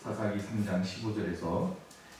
사사기 3장 15절에서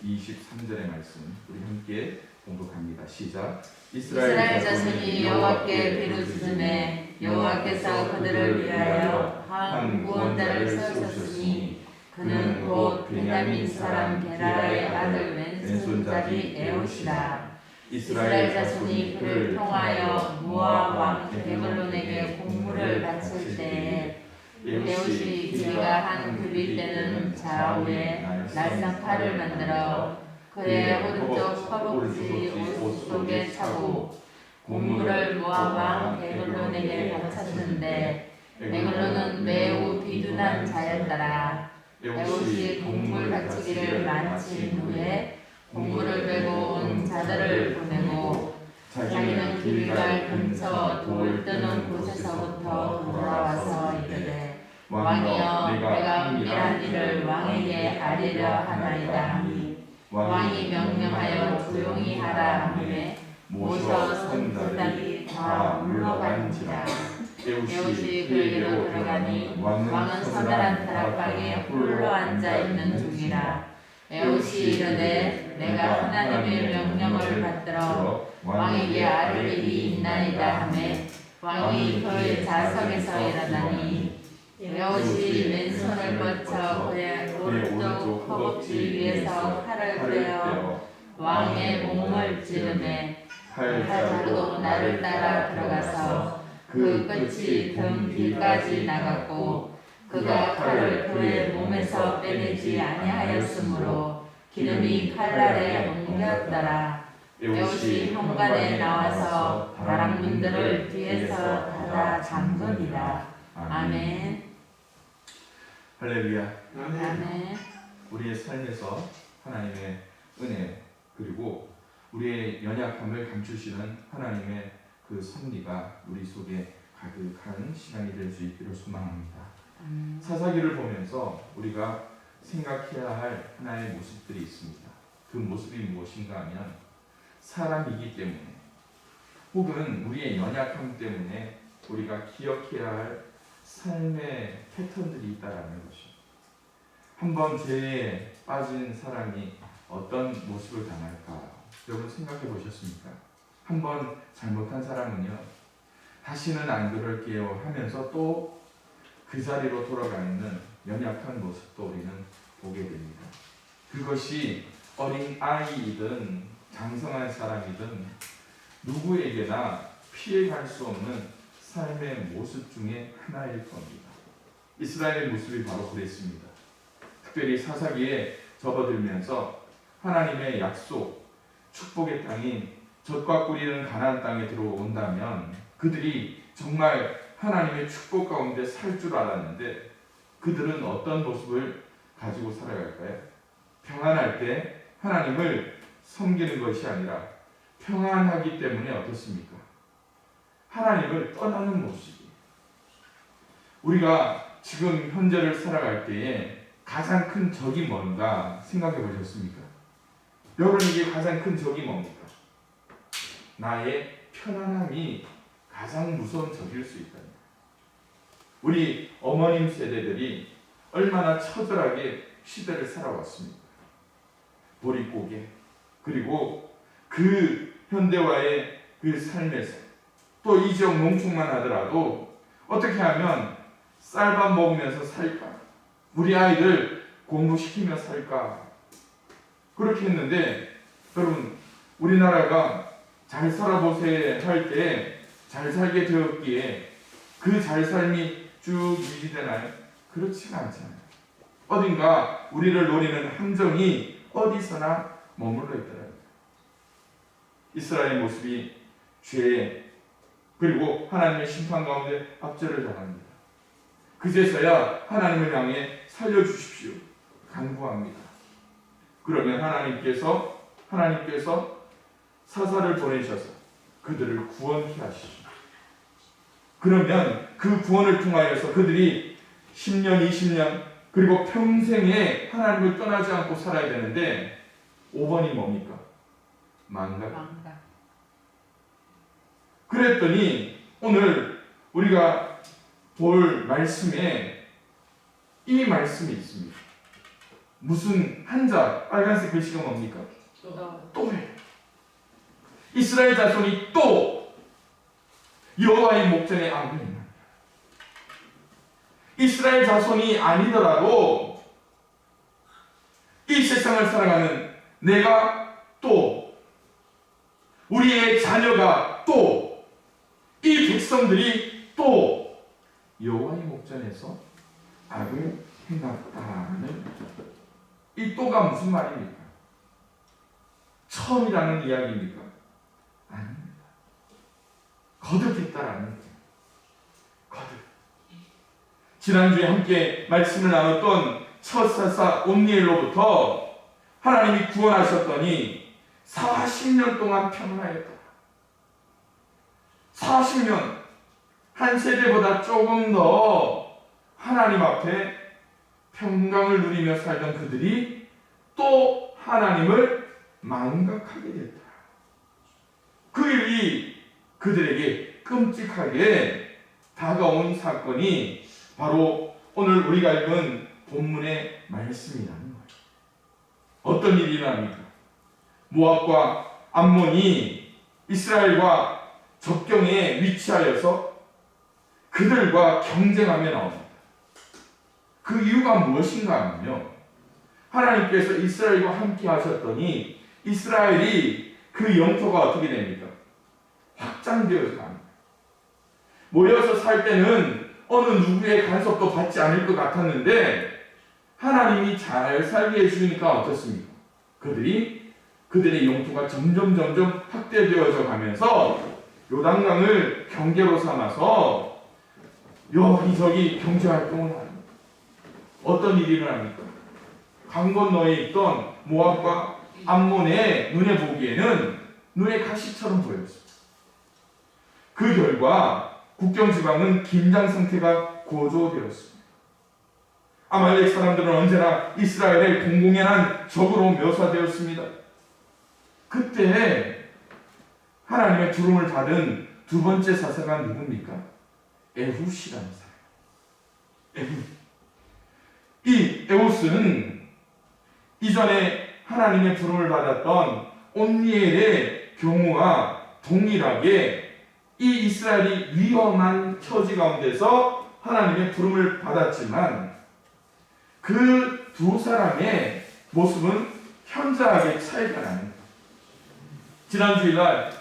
23절의 말씀 우리 함께 공독합니다. 시작. 이스라엘 자손이 여호와께 비루짖음에 여호와께서 그들을 위하여 한 구원자를 세우셨으니 그는 곧 베냐민 사람 게라의 아들 왼손잡이 에옷이라. 이스라엘 자손이 그를 통하여 모압 왕 에글론에게 공물을 바칠 때에 에옷이 그가 한 급일 때는 좌우에 날상칼을 만들어 그의 오른쪽 허벅지 옷 속에 차고 공물을 모압 왕 에글론에게 바쳤는데 에글론은 매우 비둔한 자였더라. 에옷이 공물 바치기를 마친 후에 공물을 메고 온 자들을 보내고 자기는 길갈 근처 돌 뜨는 곳에서부터 돌아와서 이르되 왕이여 내가 은밀한 일을 왕에게 알리려 하나이다. 왕이 명령하여 조용히 하라 하매 모셔 선들이 다 물러간지라. 에옷이 그에게로 들어가니 왕은 서늘한 다락방에 홀로 앉아있는 중이라. 에옷이 이르되 내가 하나님의 명령을 받들어 왕에게 아를 일이 있나이다 하매 왕이 그의 좌석에서 일어나니 에옷이 왼손을 뻗쳐 그의 오른쪽 허벅지 위에서 칼을 빼어 왕의 몸을 찌르매 칼자루도 나를 따라 들어가서 그 끝이 등 뒤까지 나갔고 그가 칼을 그의 몸에서 빼내지 아니하였으므로 기름이 칼날에 옮겼더라. 에옷이 현관에 나와서 다락문들을 뒤에서 닫아 잠그니라. 아멘. 할렐루야. 아멘. 우리의 삶에서 하나님의 은혜 그리고 우리의 연약함을 감추시는 하나님의 그 섭리가 우리 속에 가득한 시간이 될 수 있기를 소망합니다. 사사기를 보면서 우리가 생각해야 할 하나의 모습들이 있습니다. 그 모습이 무엇인가 하면 사람이기 때문에 혹은 우리의 연약함 때문에 우리가 기억해야 할 삶의 패턴들이 있다라는 것입니다. 한번 죄에 빠진 사람이 어떤 모습을 당할까? 여러분 생각해 보셨습니까? 한번 잘못한 사람은요, 다시는 안 그럴게요 하면서 또 그 자리로 돌아가 있는 연약한 모습도 우리는 보게 됩니다. 그것이 어린 아이이든 장성한 사람이든 누구에게나 피해갈 수 없는 삶의 모습 중에 하나일 겁니다. 이스라엘의 모습이 바로 그랬습니다. 특별히 사사기에 접어들면서 하나님의 약속, 축복의 땅인 젖과 꿀이는 가나안 땅에 들어온다면 그들이 정말 하나님의 축복 가운데 살 줄 알았는데 그들은 어떤 모습을 가지고 살아갈까요? 평안할 때 하나님을 섬기는 것이 아니라 평안하기 때문에 어떻습니까? 하나님을 떠나는 모습이. 우리가 지금 현재를 살아갈 때에 가장 큰 적이 뭔가 생각해 보셨습니까? 여러분에게 가장 큰 적이 뭡니까? 나의 편안함이 가장 무서운 적일 수 있다. 우리 어머님 세대들이 얼마나 처절하게 시대를 살아왔습니까? 보릿고개 그리고 그 현대화의 그 삶에서 또 이 지역 농축만 하더라도 어떻게 하면 쌀밥 먹으면서 살까? 우리 아이들 공부시키며 살까? 그렇게 했는데 여러분 우리나라가 잘 살아보세요 할 때 잘 살게 되었기에 그 잘 삶이 쭉 유지되나요? 그렇지가 않잖아요. 어딘가 우리를 노리는 함정이 어디서나 머물러 있더라고요. 이스라엘의 모습이 죄 그리고 하나님의 심판 가운데 압제를 당합니다. 그제서야 하나님을 향해 살려주십시오 간구합니다. 그러면 하나님께서 사사를 보내셔서 그들을 구원케 하시죠. 그러면 그 구원을 통하여서 그들이 10년, 20년 그리고 평생에 하나님을 떠나지 않고 살아야 되는데 5번이 뭡니까? 망각. 그랬더니 오늘 우리가 볼 말씀에 이 말씀이 있습니다. 무슨 한자 빨간색 글씨가 뭡니까? 또예요. 이스라엘 자손이 또 여호와의 목전에 악을 행합니다. 이스라엘 자손이 아니더라도 이 세상을 살아가는 내가 또 우리의 자녀가 또 이 백성들이 또 여호와의 목전에서 악을 행했다는 이 또가 무슨 말입니까? 처음이라는 이야기입니까? 아닙니다. 거듭했다라는 거예요. 거듭. 지난주에 함께 말씀을 나눴던 첫 사사 온니엘로부터 하나님이 구원하셨더니 40년 동안 평안하였다. 40년, 한 세대보다 조금 더 하나님 앞에 평강을 누리며 살던 그들이 또 하나님을 망각하게 됐다. 그 일이 그들에게 끔찍하게 다가온 사건이 바로 오늘 우리가 읽은 본문의 말씀이라는 거예요. 어떤 일이 일어납니까? 모압과 암몬이 이스라엘과 접경에 위치하여서 그들과 경쟁하며 나옵니다. 그 이유가 무엇인가 하면요, 하나님께서 이스라엘과 함께 하셨더니 이스라엘이 그 영토가 어떻게 됩니까? 확장되어서 갑니다. 모여서 살 때는 어느 누구의 간섭도 받지 않을 것 같았는데 하나님이 잘 살게 해주니까 어떻습니까? 그들의 영토가 점점 확대되어져 가면서 요단강을 경계로 삼아서 여기저기 경제활동을 합니다. 어떤 일이 일어납니까? 강 건너에 있던 모압과 암몬의 눈에 보기에는 눈의 가시처럼 보였습니다. 그 결과 국경지방은 긴장 상태가 고조되었습니다. 아말렉 사람들은 언제나 이스라엘의 공공연한 적으로 묘사되었습니다. 그때 하나님의 부름을 받은 두 번째 사사가 누굽니까? 에훗이라는 사람. 에훗. 이 에훗은 이전에 하나님의 부름을 받았던 온니엘의 경우와 동일하게 이 이스라엘이 위험한 처지 가운데서 하나님의 부름을 받았지만 그 두 사람의 모습은 현저하게 차이가 납니다. 지난 주일날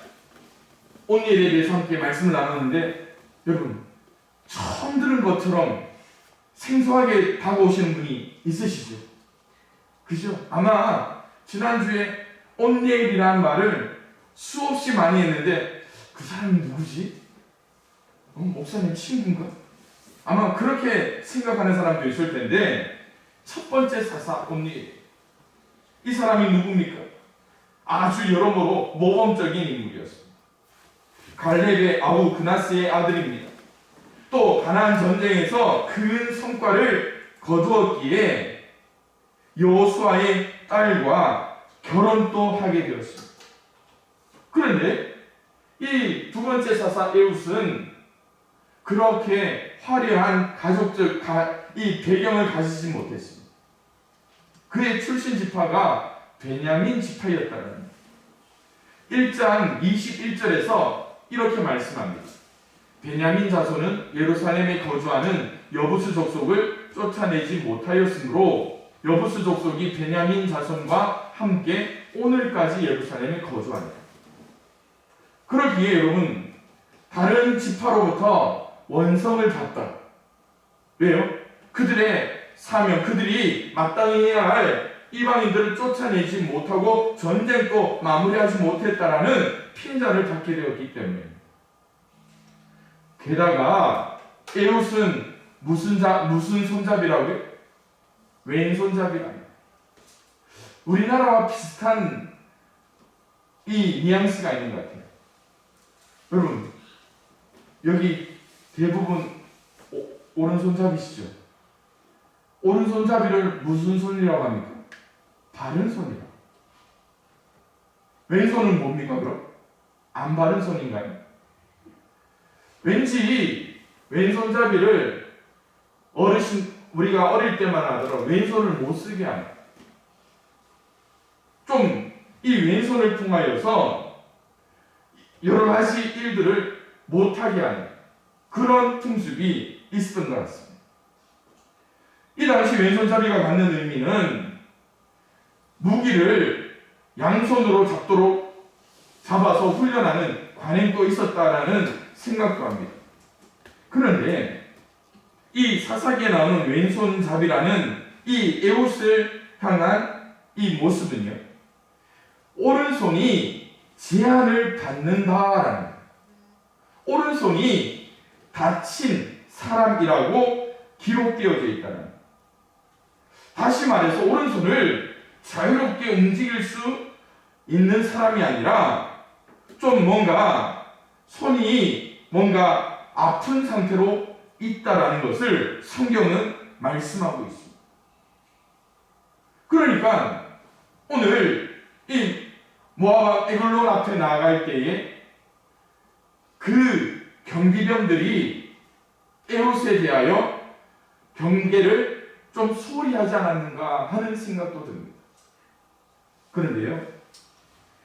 온니엘에 대해서 함께 말씀을 나눴는데 여러분 처음 들은 것처럼 생소하게 다가오시는 분이 있으시죠? 그죠? 아마 지난주에 온니엘이라는 말을 수없이 많이 했는데 그 사람이 누구지? 목사님 친구인가? 아마 그렇게 생각하는 사람도 있을 텐데 첫 번째 사사 온니엘, 이 사람이 누굽니까? 아주 여러모로 모범적인 인물이었습니다. 갈렙의 아우 그나스의 아들입니다. 또 가나안 전쟁에서 큰 성과를 거두었기에 여호수아의 딸과 결혼도 하게 되었습니다. 그런데 이 두 번째 사사 에훗은 그렇게 화려한 가족적 이 배경을 가지지 못했습니다. 그의 출신 지파가 베냐민 지파였다는 1장 21절에서 이렇게 말씀합니다. 베냐민 자손은 예루살렘에 거주하는 여부스 족속을 쫓아내지 못하였으므로 여부스 족속이 베냐민 자손과 함께 오늘까지 예루살렘에 거주합니다. 그러기에 여러분 다른 지파로부터 원성을 받다. 왜요? 그들의 사명, 그들이 마땅히 해야 할 이방인들을 쫓아내지 못하고 전쟁도 마무리하지 못했다라는 핀잔을 받게 되었기 때문에. 게다가 에훗은 무슨 손잡이라고요? 왼손잡이랍니다. 우리나라와 비슷한 이 뉘앙스가 있는 것 같아요. 여러분 여기 대부분 오른손잡이시죠? 오른손잡이를 무슨 손이라고 합니까? 바른 손이라고. 왼손은 뭡니까 그럼? 안 바른 손인가요? 왠지 왼손잡이를 우리가 어릴 때만 하더라도 왼손을 못 쓰게 합니다. 좀 이 왼손을 통하여서 여러 가지 일들을 못하게 하는 그런 풍습이 있었던 것 같습니다. 이 당시 왼손잡이가 갖는 의미는 무기를 양손으로 잡아서 훈련하는 관행도 있었다라는 생각도 합니다. 그런데 이 사사기에 나오는 왼손잡이라는 이 에봇을 향한 이 모습은요, 오른손이 제한을 받는다라는, 오른손이 다친 사람이라고 기록되어져 있다는, 다시 말해서 오른손을 자유롭게 움직일 수 있는 사람이 아니라 좀 손이 아픈 상태로 있다라는 것을 성경은 말씀하고 있습니다. 그러니까 오늘 이 모압 에글론 앞에 나아갈 때에 그 경비병들이 에봇에 대하여 경계를 좀 소홀히 하지 않았는가 하는 생각도 듭니다. 그런데요,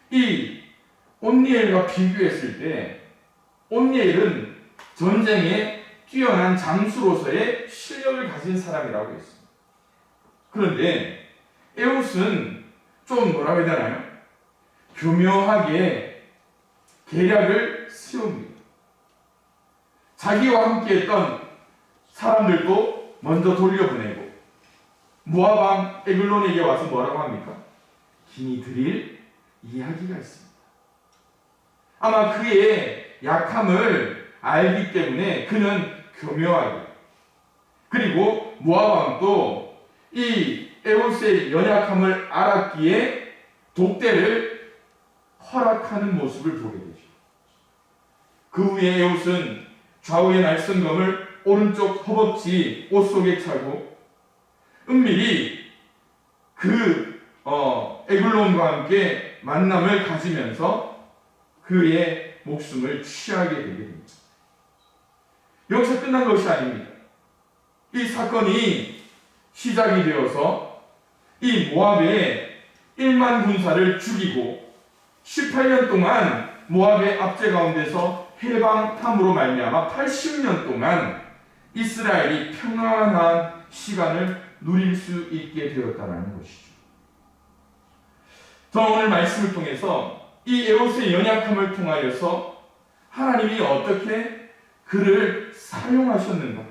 이 온니엘과 비교했을 때 온니엘은 전쟁에 뛰어난 장수로서의 실력을 가진 사람이라고 했습니다. 그런데 에봇은 좀 뭐라고 해야 되나요? 교묘하게 계략을 세웁니다. 자기와 함께 했던 사람들도 먼저 돌려보내고 모압 왕 에글론에게 와서 뭐라고 합니까? 긴히 드릴 이야기가 있습니다. 아마 그의 약함을 알기 때문에 그는 교묘하게, 그리고 모압 왕도 이 에봇의 연약함을 알았기에 독대를 허락하는 모습을 보게 되죠. 그 후에 에봇은 좌우의 날성검을 오른쪽 허벅지 옷 속에 차고 은밀히 그 에글론과 함께 만남을 가지면서 그의 목숨을 취하게 되게 됩니다. 여기서 끝난 것이 아닙니다. 이 사건이 시작이 되어서 이 모압의 1만 군사를 죽이고 18년 동안 모압의 압제 가운데서 해방함으로 말미암아 80년 동안 이스라엘이 평안한 시간을 누릴 수 있게 되었다는 것이죠. 저는 오늘 말씀을 통해서 이 에봇의 연약함을 통하여서 하나님이 어떻게 그를 사용하셨는가,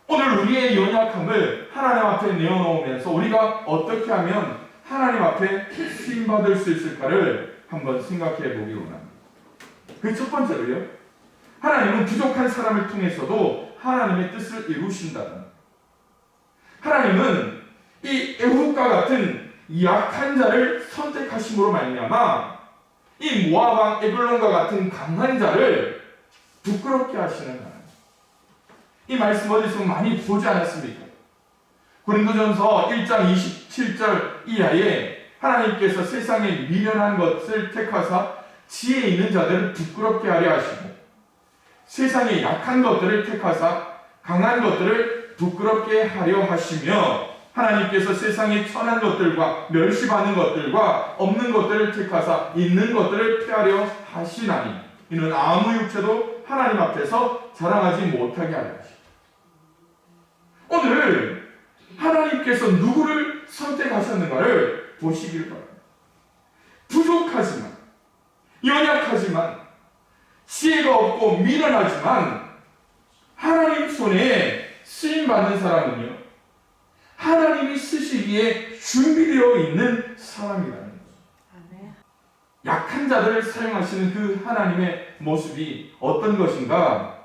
오늘 우리의 연약함을 하나님 앞에 내어놓으면서 우리가 어떻게 하면 하나님 앞에 쓰임받을 수 있을까를 한번 생각해 보기 원합니다. 그 첫 번째로요, 하나님은 부족한 사람을 통해서도 하나님의 뜻을 이루신다는, 하나님은 이 에훗과 같은 약한 자를 선택하심으로 말미암아 이 모압 왕 에글론과 같은 강한 자를 부끄럽게 하시는 하나님. 이 말씀 어디서 많이 보지 않았습니까? 고린도전서 1장 27절 이하에 하나님께서 세상에 미련한 것을 택하사 지혜 있는 자들을 부끄럽게 하려 하시고 세상에 약한 것들을 택하사 강한 것들을 부끄럽게 하려 하시며 하나님께서 세상에 천한 것들과 멸시받는 것들과 없는 것들을 택하사 있는 것들을 폐하려 하시나니 이는 아무 육체도 하나님 앞에서 자랑하지 못하게 하려 하시고, 오늘 하나님께서 누구를 선택하셨는가를 보시길 바랍니다. 부족하지만, 연약하지만, 지혜가 없고 미련하지만 하나님 손에 쓰임받는 사람은요, 하나님이 쓰시기에 준비되어 있는 사람이라는 거죠. 약한 자들을 사용하시는 그 하나님의 모습이 어떤 것인가?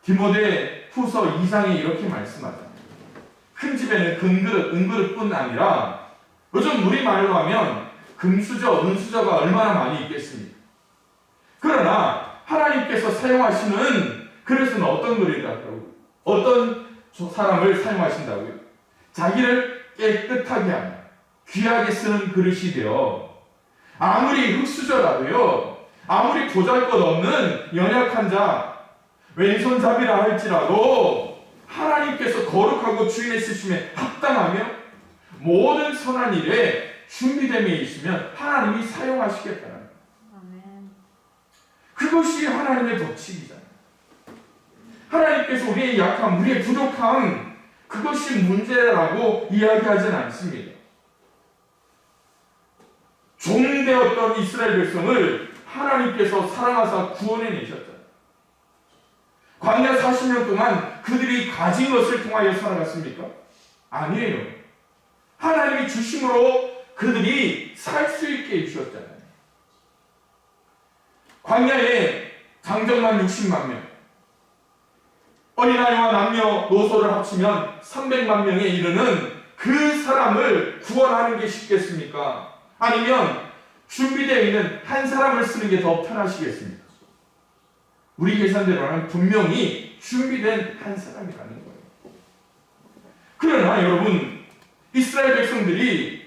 디모데 후서 2장에 이렇게 말씀하죠. 큰 집에는 금그릇, 은그릇뿐 아니라, 요즘 우리말로 하면 금수저, 은수저가 얼마나 많이 있겠습니까? 그러나 하나님께서 사용하시는 그릇은 어떤 그릇이라고요? 어떤 사람을 사용하신다고요? 자기를 깨끗하게 하며 귀하게 쓰는 그릇이 되어, 아무리 흙수저라도요, 아무리 보잘것없는 연약한 자, 왼손잡이라 할지라도 하나님께서 거룩하고 주인의 쓰심에 합당하며 모든 선한 일에 준비됨에 있으면 하나님이 사용하시겠다는 거예요. 아멘. 그것이 하나님의 법칙이잖아요. 하나님께서 우리의 약함, 우리의 부족함, 그것이 문제라고 이야기하진 않습니다. 종되었던 이스라엘 백성을 하나님께서 사랑하사 구원해내셨잖아요. 광야 40년 동안 그들이 가진 것을 통하여 살아갔습니까? 아니에요. 하나님이 주심으로 그들이 살 수 있게 해주셨잖아요. 광야에 장정만 60만 명, 어린아이와 남녀 노소를 합치면 300만 명에 이르는 그 사람을 구원하는 게 쉽겠습니까? 아니면 준비되어 있는 한 사람을 쓰는 게 더 편하시겠습니까? 우리 계산대로는 분명히 준비된 한 사람이라는 거예요. 그러나 여러분, 이스라엘 백성들이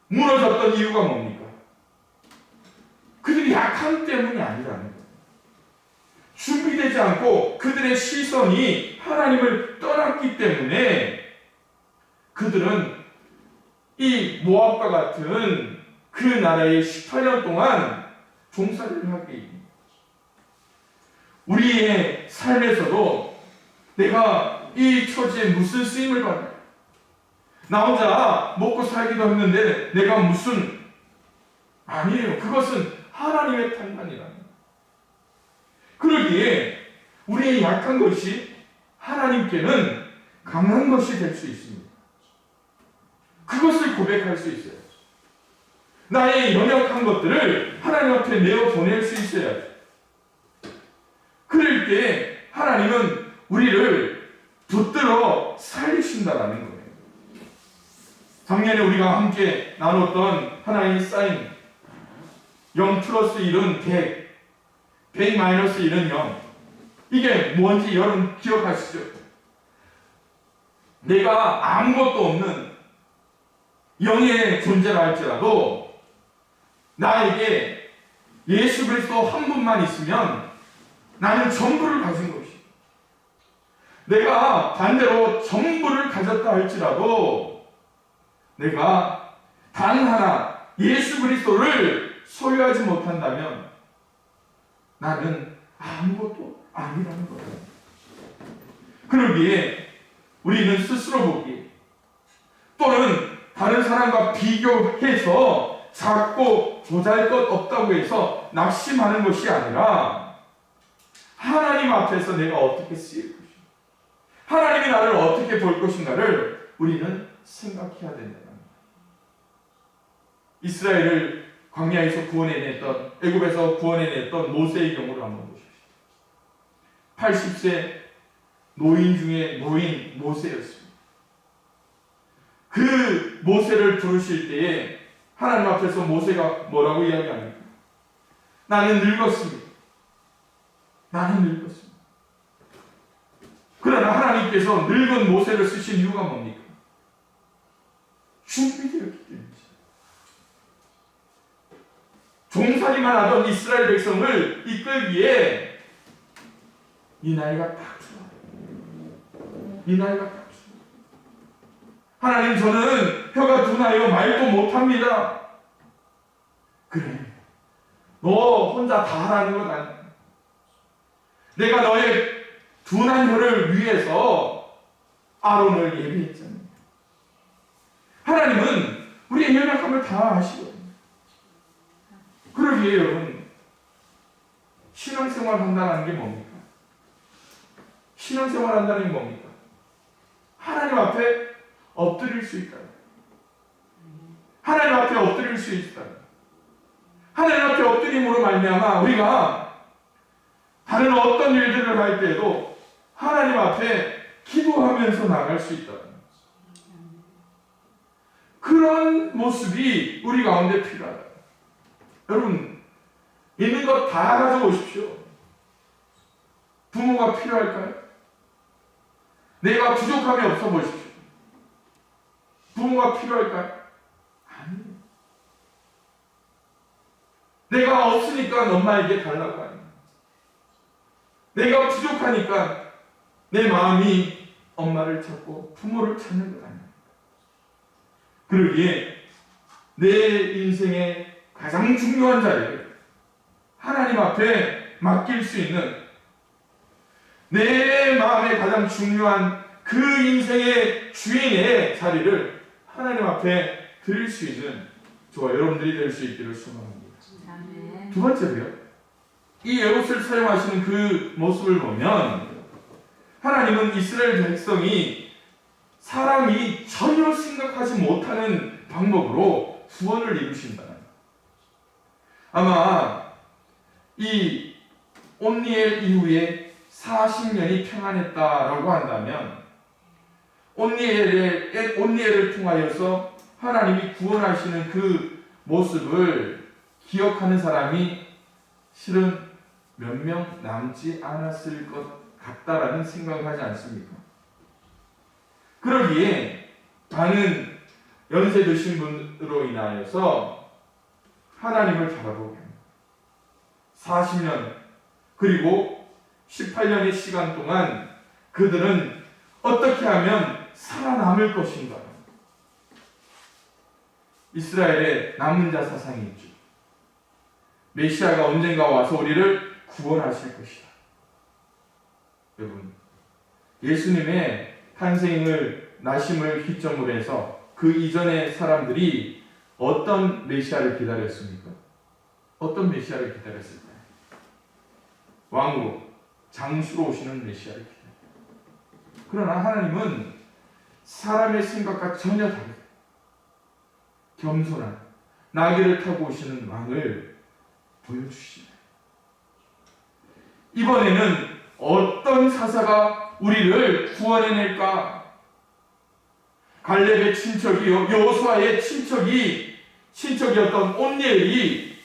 무너졌던 이유가 뭡니까? 그들이 약함 때문이 아니라는 거예요. 준비되지 않고 그들의 시선이 하나님을 떠났기 때문에 그들은 이 모압과 같은 그 나라에 18년 동안 종살이를 하게 됩니다. 우리의 삶에서도 내가 이 처지에 무슨 쓰임을 받아요? 나 혼자 먹고 살기도 했는데 내가 무슨, 아니에요. 그것은 하나님의 판단이라는 거예요. 그러기에 우리의 약한 것이 하나님께는 강한 것이 될 수 있습니다. 그것을 고백할 수 있어요. 나의 연약한 것들을 하나님 앞에 내어 보낼 수 있어야죠. 그럴 때 하나님은 우리를 붙들어 살리신다라는 거예요. 작년에 우리가 함께 나눴던 하나님의 사인 0 플러스 1은 100, 100 마이너스 1은 0. 이게 뭔지 여러분 기억하시죠? 내가 아무것도 없는 영의 존재라 할지라도 나에게 예수 그리스도 한 분만 있으면 나는 전부를 가진 것이. 내가 반대로 전부를 가졌다 할지라도 내가 단 하나 예수 그리스도를 소유하지 못한다면 나는 아무것도 아니라는 거예요. 그러기에 우리는 스스로 보기 또는 다른 사람과 비교해서 작고 보잘것없다고 해서 낙심하는 것이 아니라 하나님 앞에서 내가 어떻게 쓰일 것인가, 하나님이 나를 어떻게 볼 것인가를 우리는 생각해야 된다는 거예요. 이스라엘을 광야에서 구원해냈던, 애굽에서 구원해냈던 모세의 경우를 한번 보십시오. 80세 노인 중에 노인 모세였습니다. 그 모세를 부르실 때에 하나님 앞에서 모세가 뭐라고 이야기합니까? 나는 늙었습니다. 나는 늙었습니다. 그러나 하나님께서 늙은 모세를 쓰신 이유가 뭡니까? 준비되었기 때문이죠. 종살이만 하던 이스라엘 백성을 이끌기에 이 나이가 딱 좋아요. 이 나이가 딱 좋아요. 하나님, 저는 혀가 둔하여 말도 못합니다. 그래, 너 혼자 다 하라는 것 아니야. 내가 너의 둔한 혀를 위해서 아론을 예비했잖아요. 하나님은 우리의 연약함을 다 아시거든요. 그러기에 여러분, 신앙생활 한다는 게 뭡니까? 신앙생활 한다는 게 뭡니까? 하나님 앞에 엎드릴 수 있다. 하나님 앞에 엎드릴 수 있다. 하나님 앞에 엎드림으로 말미암아 우리가 다른 어떤 일들을 할 때에도 하나님 앞에 기도하면서 나갈 수 있다. 그런 모습이 우리 가운데 필요하다. 여러분, 있는 것 다 가져오십시오. 부모가 필요할까요? 내가 부족함이 없어 보십시오. 부모가 필요할까요? 아니에요. 내가 없으니까 엄마에게 달라고 하는, 내가 부족하니까 내 마음이 엄마를 찾고 부모를 찾는 것 아니에요. 그러기에 내 인생의 가장 중요한 자리를 하나님 앞에 맡길 수 있는, 내 마음에 가장 중요한 그 인생의 주인의 자리를 하나님 앞에 드릴 수 있는 저와 여러분들이 될 수 있기를 소망합니다. 아멘. 두 번째로요, 이 에봇을 사용하시는 그 모습을 보면 하나님은 이스라엘 백성이 사람이 전혀 생각하지 못하는 방법으로 구원을 이루신다. 아마 이 온니엘 이후에 40년이 평안했다라고 한다면 온니엘을 통하여서 하나님이 구원하시는 그 모습을 기억하는 사람이 실은 몇 명 남지 않았을 것 같다라는 생각을 하지 않습니까? 그러기에 많은 연세 드신 분으로 인하여서 하나님을 바라보게 합니다. 40년 그리고 18년의 시간 동안 그들은 어떻게 하면 살아남을 것인가? 이스라엘의 남은 자 사상이 있죠. 메시아가 언젠가 와서 우리를 구원하실 것이다. 여러분, 예수님의 탄생을, 나심을 기점으로 해서 그 이전의 사람들이 어떤 메시아를 기다렸습니까? 어떤 메시아를 기다렸을까요? 왕으로, 장수로 오시는 메시아를 기다렸습니다. 그러나 하나님은 사람의 생각과 전혀 다르게 겸손한 나귀를 타고 오시는 왕을 보여주시나요? 이번에는 어떤 사사가 우리를 구원해낼까? 갈렙의 친척이요, 여호수아의 친척이었던 온니엘이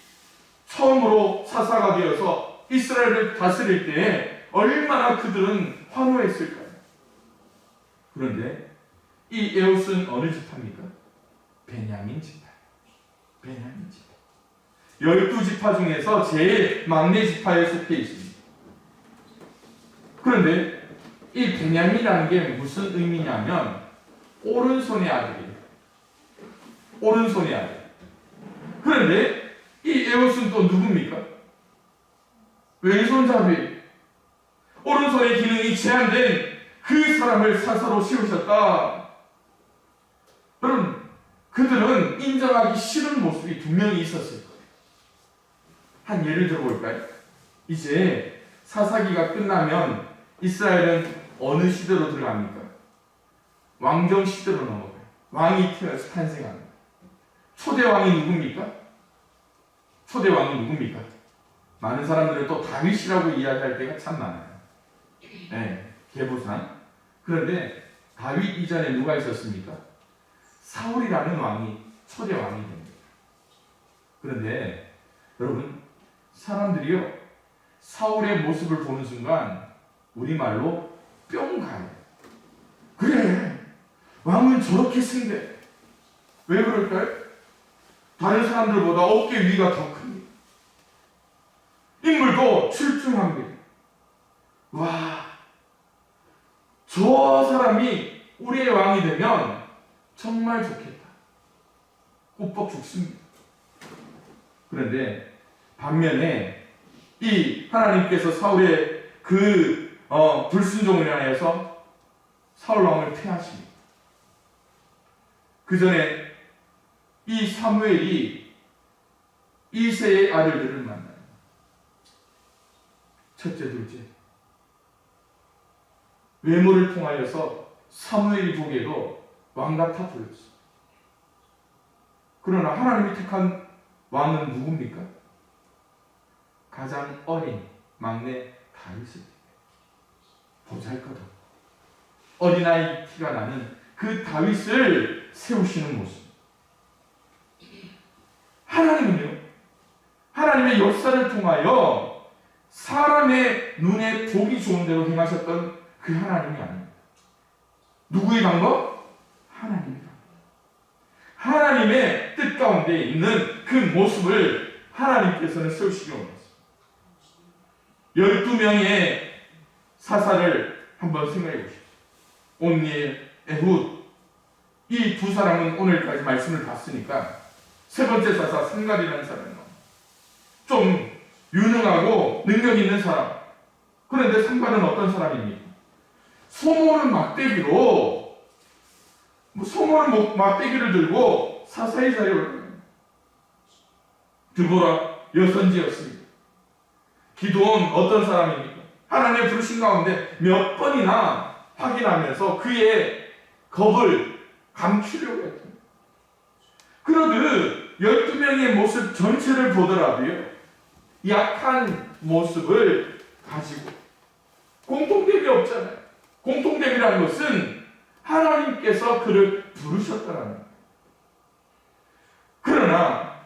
처음으로 사사가 되어서 이스라엘을 다스릴 때 얼마나 그들은 환호했을까요? 그런데 이 에봇은 어느 지파입니까? 베냐민 지파. 베냐민 지파. 12지파 중에서 제일 막내 지파에 속해 있습니다. 그런데 이 베냐민이라는 게 무슨 의미냐면 오른손의 아들이에요. 오른손의 아들. 그런데 이 에봇은 또 누굽니까? 왼손잡이. 오른손의 기능이 제한된 그 사람을 사사로 세우셨다. 여러분, 그들은 인정하기 싫은 모습이 분명히 있었을 거예요. 한 예를 들어볼까요? 이제 사사기가 끝나면 이스라엘은 어느 시대로 들어갑니까? 왕정 시대로 넘어가요. 왕이 태어나서 탄생합니다. 초대 왕이 누굽니까? 초대 왕이 누굽니까? 많은 사람들은 또 다윗이라고 이야기할 때가 참 많아요. 네, 계보상. 그런데 다윗 이전에 누가 있었습니까? 사울이라는 왕이 초대 왕이 됩니다. 그런데 여러분, 사람들이요, 사울의 모습을 보는 순간 우리말로 뿅 가요. 그래, 왕은 저렇게 생겼. 왜 그럴까요? 다른 사람들보다 어깨 위가 더 큽니다. 인물도 출중합니다. 와, 저 사람이 우리의 왕이 되면 정말 좋겠다. 꿀뻑 죽습니다. 그런데 반면에 이 하나님께서 사울의 그 불순종을 인하여서 사울 왕을 폐하십니다. 그 전에 이 사무엘이 이새의 아들들을 만나요. 첫째, 둘째. 외모를 통하여서 사무엘이 보기에도 왕 같아 보였어. 그러나 하나님이 택한 왕은 누굽니까? 가장 어린 막내 다윗을 보잘것없고 어린아이 티가 나는 그 다윗을 세우시는 모습. 하나님은요, 하나님의 역사를 통하여 사람의 눈에 보기 좋은 대로 행하셨던 그 하나님이 아닙니다. 누구의 방법? 하나님의 방법. 하나님의 뜻 가운데 있는 그 모습을 하나님께서는 세우시기 원하셨습니다. 12명의 사사를 한번 생각해 보십시오. 온니엘, 에훗. 이 두 사람은 오늘까지 말씀을 봤으니까 세 번째 사사 산갈이라는 사람이 나옵니다. 좀 유능하고 능력 있는 사람. 그런데 산갈은 어떤 사람입니까? 소모는 막대기로 소모는 막대기를 들고 사사의 자리에 올라갑니다. 드보라 여선지였습니다. 기도원 어떤 사람입니까? 하나님의 부르신 가운데 몇 번이나 확인하면서 그의 겁을 감추려고 했습니다. 그러듯 12명의 모습 전체를 보더라도요, 약한 모습을 가지고 공통점이 없잖아요. 공통점이라는 것은 하나님께서 그를 부르셨다는 거예요. 그러나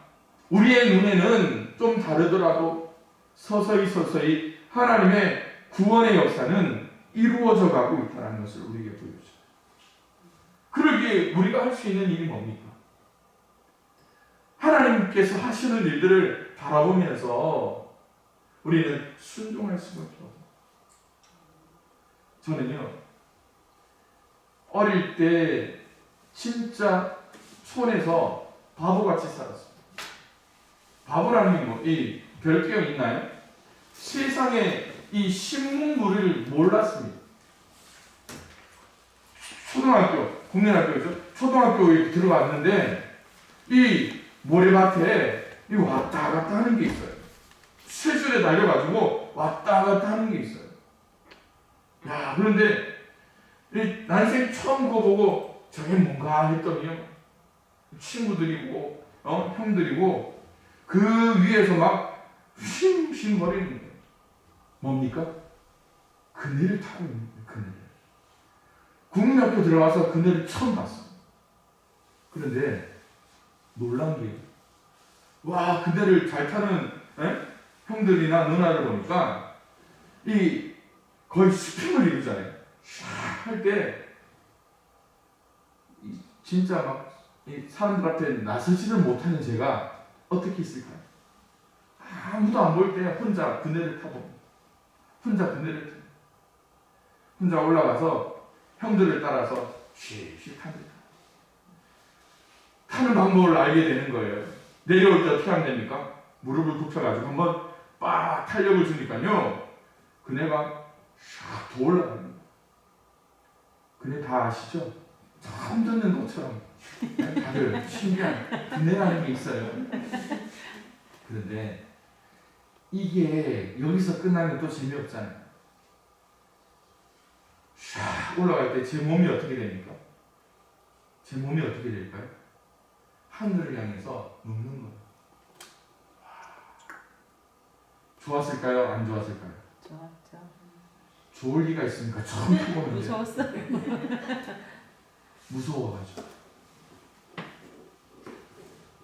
우리의 눈에는 좀 다르더라도 서서히 하나님의 구원의 역사는 이루어져 가고 있다는 것을 우리에게 보여줘요. 그러기에 우리가 할 수 있는 일이 뭡니까? 하나님께서 하시는 일들을 바라보면서 우리는 순종할 수밖에 없어요. 저는요, 어릴 때 진짜 촌에서 바보같이 살았습니다. 바보라는 게 이 별개가 있나요? 세상에 이 신문물을 몰랐습니다. 초등학교, 국민학교죠. 초등학교에 들어갔는데 이 모래밭에 이 왔다 갔다 하는 게 있어요. 세 줄에 달려가지고 왔다 갔다 하는 게 있어요. 야, 그런데 이 난생 처음 그거 보고 저게 뭔가 했더니요, 친구들이고 형들이고 그 위에서 막 쉼쉼 거리는 거예요. 뭡니까? 그네를 타고 있는 거예요. 그네를. 국민학교 들어가서 그네를 처음 봤어요. 그런데 놀란 게, 와, 그네를 잘 타는 형들이나 누나를 보니까 이 거의 스핀을 이루잖아요. 샥 할 때 진짜 막 이 사람들 앞에 나서지를 못하는 제가 어떻게 있을까요? 아무도 안 보일 때 혼자 그네를 타고, 혼자 그네를 타고, 혼자 올라가서 형들을 따라서 쉬쉬 탑니다. 타는 방법을 알게 되는 거예요. 내려올 때 어떻게 하면 됩니까? 무릎을 굽혀가지고 한번 빡 탄력을 주니까요, 그네가 샥 더 올라갑니다. 그네 다 아시죠? 처음 듣는 것처럼 다들 신기한 그네라는 게 있어요. 그런데 이게 여기서 끝나면 또 재미없잖아요. 샥 올라갈 때 제 몸이 어떻게 됩니까? 제 몸이 어떻게 될까요? 하늘을 향해서 눕는 거예요. 좋았을까요? 안 좋았을까요? 좋았죠. 좋을 리가 있습니까? 처음 타보는데. 무서웠어. 무서워가지고.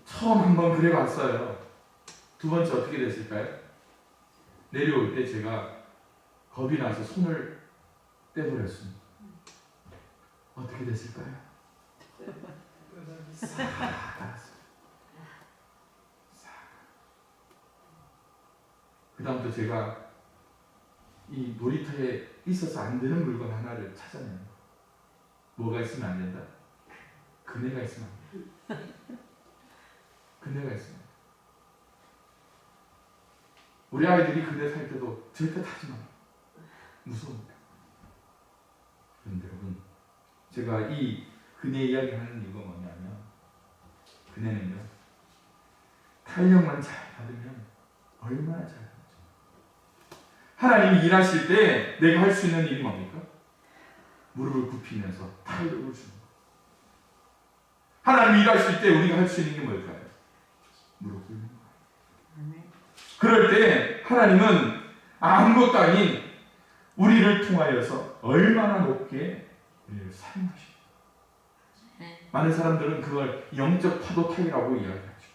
처음 한번 그래 봤어요. 두 번째 어떻게 됐을까요? 내려올 때 제가 겁이 나서 손을 떼버렸습니다. 어떻게 됐을까요? 싹 알았어요. 그 다음부터 제가 이 놀이터에 있어서 안 되는 물건 하나를 찾아내요. 뭐가 있으면 안 된다? 그네가 있으면 안 된다. 그네가 있으면. 우리 아이들이 그네 탈 때도 절대 타지 마. 무서우니까. 그런데 여러분, 제가 이 그네 이야기 하는 이유가 뭐냐면, 그네는요, 탄력만 잘 받으면 얼마나 잘 하죠. 하나님이 일하실 때 내가 할 수 있는 일이 뭡니까? 무릎을 굽히면서 탄력을 주는 거. 하나님이 일하실 때 우리가 할 수 있는 게 뭘까요? 무릎 꿇는 거. 그럴 때 하나님은 아무것도 아닌 우리를 통하여서 얼마나 높게 우리를 사용하십니까? 많은 사람들은 그걸 영적 파도타기라고 이야기하죠.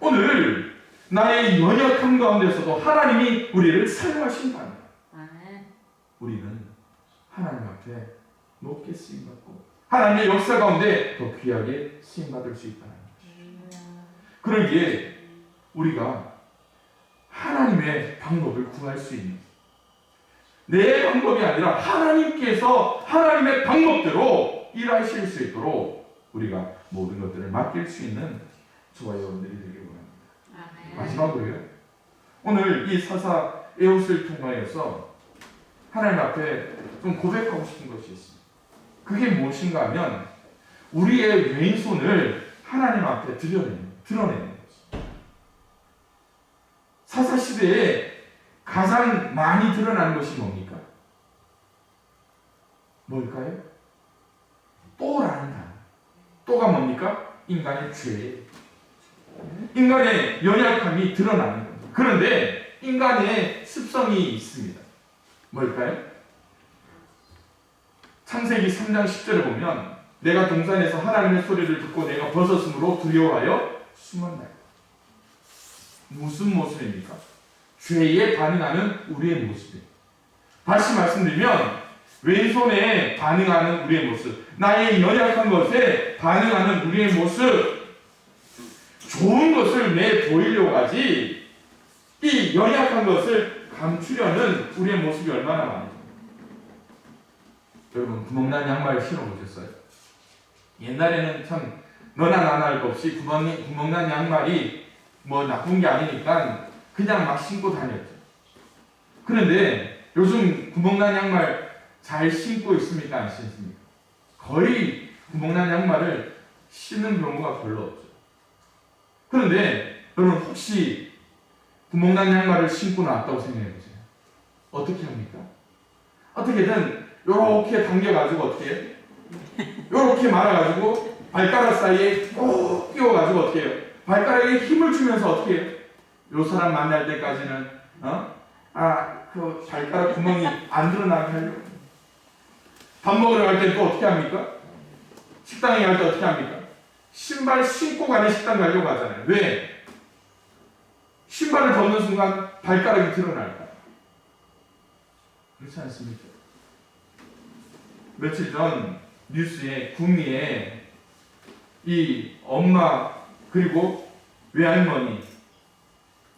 오늘 나의 연약함 가운데서도 하나님이 우리를 사용하신다면 우리는 하나님 앞에 높게 쓰임받고 하나님의 역사 가운데 더 귀하게 쓰임받을 수 있다는 것이죠. 그러기에 우리가 하나님의 방법을 구할 수 있는, 내 방법이 아니라 하나님께서 하나님의 방법대로 일하실 수 있도록 우리가 모든 것들을 맡길 수 있는 저와 여러분들이 되길 원합니다. 아멘. 마지막으로요. 오늘 이 사사 에웃을 통하여서 하나님 앞에 좀 고백하고 싶은 것이 있습니다. 그게 무엇인가 하면 우리의 왼손을 하나님 앞에 드러내는 거죠. 사사 시대에 가장 많이 드러나는 것이 뭡니까? 뭘까요? 또라는 단어. 또가 뭡니까? 인간의 죄. 인간의 연약함이 드러나는 겁니다. 그런데 인간의 습성이 있습니다. 뭘까요? 창세기 3장 10절을 보면 내가 동산에서 하나님의 소리를 듣고 내가 벗었으므로 두려워하여 숨었나요. 무슨 모습입니까? 죄에 반응하는 우리의 모습이에요. 다시 말씀드리면 왼손에 반응하는 우리의 모습, 나의 연약한 것에 반응하는 우리의 모습, 좋은 것을 내보이려고 하지 이 연약한 것을 감추려는 우리의 모습이 얼마나 많아요. 여러분 구멍난 양말 신어보셨어요? 옛날에는 참 너나 나나 할 것 없이 구멍난 양말이 뭐 나쁜 게 아니니까 그냥 막 신고 다녔죠. 그런데 요즘 구멍난 양말 잘 신고 있습니까? 안 신습니까? 거의 구멍난 양말을 신는 경우가 별로 없죠. 그런데 여러분 혹시 구멍난 양말을 신고 나왔다고 생각해보세요. 어떻게 합니까? 어떻게든 요렇게 당겨가지고 어떻게 해요? 요렇게 말아가지고 발가락 사이에 꼭 끼워가지고 어떻게 해요? 발가락에 힘을 주면서 어떻게 해요? 요 사람 만날 때까지는 그 발가락 구멍이 안 드러나게 하려고. 밥 먹으러 갈 때 또 어떻게 합니까? 식당에 갈 때 어떻게 합니까? 신발 신고 가는 식당 가려고 하잖아요. 왜? 신발을 벗는 순간 발가락이 드러날까? 그렇지 않습니까? 며칠 전 뉴스에 구미에 이 엄마 그리고 외할머니에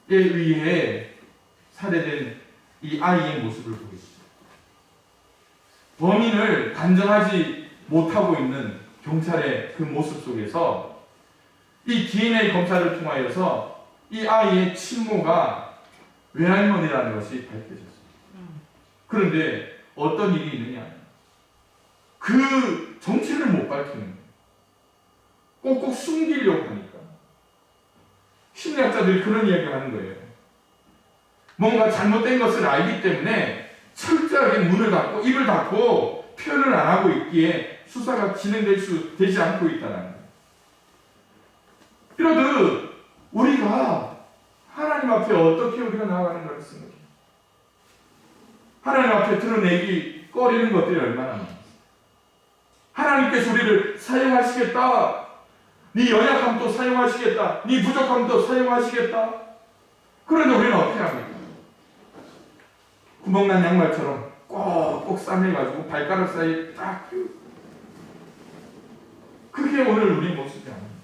의해 살해된 이 아이의 모습을 보고 있습니다. 범인을 단정하지 못하고 있는 경찰의 그 모습 속에서 이 DNA 검사를 통하여서 이 아이의 친모가 외할머니라는 것이 밝혀졌습니다. 그런데 어떤 일이 있느냐? 그 정체를 못 밝히는 거예요. 꼭꼭 숨기려고 하니까. 심리학자들이 그런 이야기를 하는 거예요. 뭔가 잘못된 것을 알기 때문에 철저하게 문을 닫고 입을 닫고 표현을 안 하고 있기에 수사가 진행되지 않고 있다는 거예요. 이러듯 우리가 하나님 앞에 어떻게 우리가 나아가는가를 생각해요. 하나님 앞에 드러내기 꺼리는 것들이 얼마나 많습니까? 하나님께서 우리를 사용하시겠다. 네 연약함도 사용하시겠다. 네 부족함도 사용하시겠다. 그런데 우리는 어떻게 합니까? 구멍난 양말처럼 꼭꼭 싸매가지고 발가락 사이에 딱 그게 오늘 우리 모습이 아닙니다.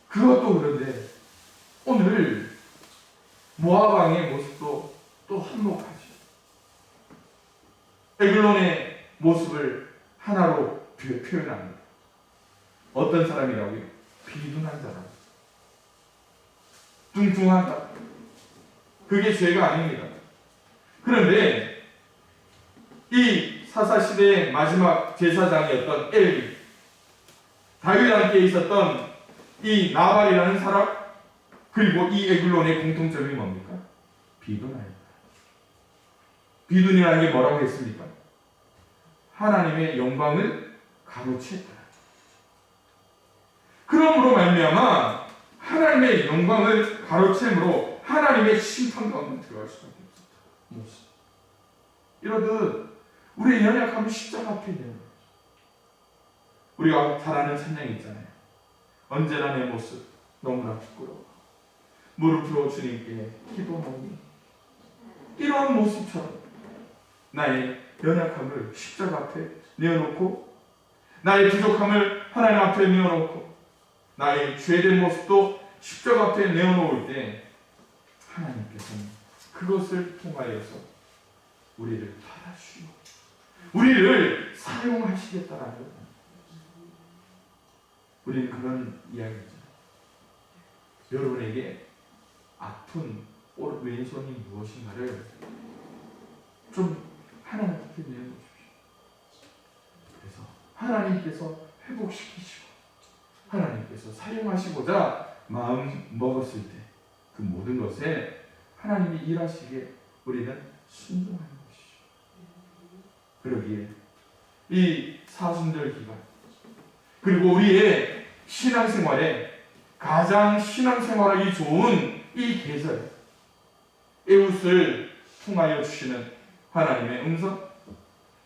그것도 그런데 오늘 모압 왕의 모습도 또 한몫하죠. 에글론의 모습을 하나로 표현합니다. 어떤 사람이라고요? 비둔한 사람. 뚱뚱하다. 그게 죄가 아닙니다. 그런데 이 사사시대의 마지막 제사장이었던 엘리, 다윗 함께 있었던 이 나발이라는 사람, 그리고 이 에글론의 공통점이 뭡니까? 비둔하였다. 비둔이라는 게 뭐라고 했습니까? 하나님의 영광을 가로챘다. 그러므로 말미암아 하나님의 영광을 가로챈으로 하나님의 심판 가운데 들어갈 수밖에 없었다. 이러듯 우리의 연약함이 십자가 앞에 있는 거죠. 우리가 잘 아는 찬양이 있잖아요. 언제나 내 모습 너무나 부끄러워. 무릎으로 주님께 기도하니 이런 모습처럼 나의 연약함을 십자가 앞에 내어놓고 나의 부족함을 하나님 앞에 내어놓고 나의 죄된 모습도 십자가 앞에 내어놓을 때 하나님께서는 그것을 통하여서 우리를 받아주시고 우리를 사용하시겠다라는 겁니다. 우리는 그런 이야기죠. 여러분에게 아픈 왼손이 무엇인가를 좀 하나님께 내어놓으십시오. 그래서 하나님께서 회복시키시고 하나님께서 사용하시고자 마음 먹었을 때 그 모든 것에 하나님이 일하시기에 우리는 순종하는 것이죠. 그러기에 이 사순절 기간 그리고 우리의 신앙생활에 가장 신앙생활하기 좋은 이 계절 에웃을 통하여 주시는 하나님의 음성,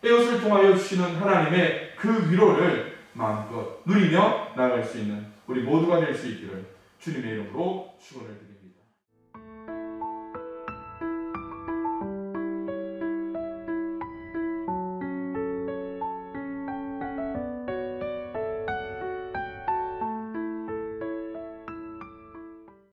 에웃을 통하여 주시는 하나님의 그 위로를 마음껏 누리며 나아갈 수 있는 우리 모두가 될 수 있기를 주님의 이름으로 축원을 드립니다.